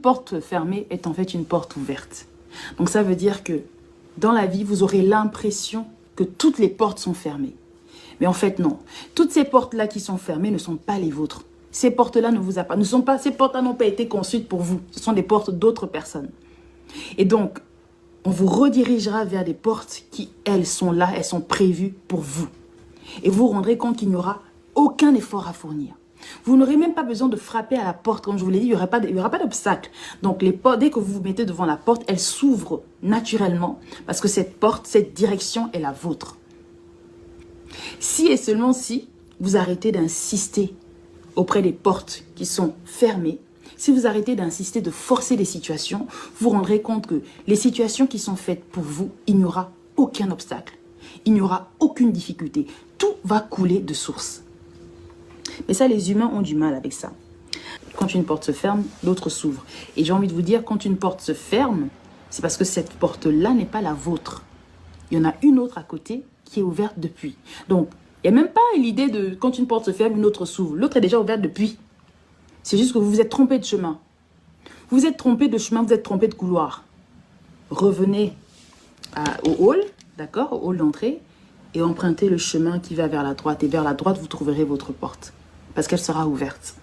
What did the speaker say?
porte fermée est en fait une porte ouverte. Donc ça veut dire que dans la vie, vous aurez l'impression que toutes les portes sont fermées. Mais en fait, non. Toutes ces portes-là qui sont fermées ne sont pas les vôtres. Ces portes-là ces portes-là n'ont pas été construites pour vous. Ce sont des portes d'autres personnes. Et donc, on vous redirigera vers des portes qui, elles, sont là, elles sont prévues pour vous. Et vous vous rendrez compte qu'il n'y aura aucun effort à fournir. Vous n'aurez même pas besoin de frapper à la porte. Comme je vous l'ai dit, il n'y aura pas d'obstacle. Donc, les portes, dès que vous vous mettez devant la porte, elles s'ouvrent naturellement parce que cette porte, cette direction est la vôtre. Si et seulement si vous arrêtez d'insister auprès des portes qui sont fermées, si vous arrêtez d'insister, de forcer les situations, vous vous rendrez compte que les situations qui sont faites pour vous, il n'y aura aucun obstacle. Il n'y aura aucune difficulté. Tout va couler de source. Mais ça, les humains ont du mal avec ça. Quand une porte se ferme, l'autre s'ouvre. Et j'ai envie de vous dire, quand une porte se ferme, c'est parce que cette porte-là n'est pas la vôtre. Il y en a une autre à côté qui est ouverte depuis. Donc, il n'y a même pas l'idée de quand une porte se ferme, une autre s'ouvre. L'autre est déjà ouverte depuis. C'est juste que vous vous êtes trompé de chemin. Vous êtes trompé de chemin, vous êtes trompé de couloir. Revenez au hall, d'accord, au hall d'entrée, et empruntez le chemin qui va vers la droite. Et vers la droite, vous trouverez votre porte. Parce qu'elle sera ouverte.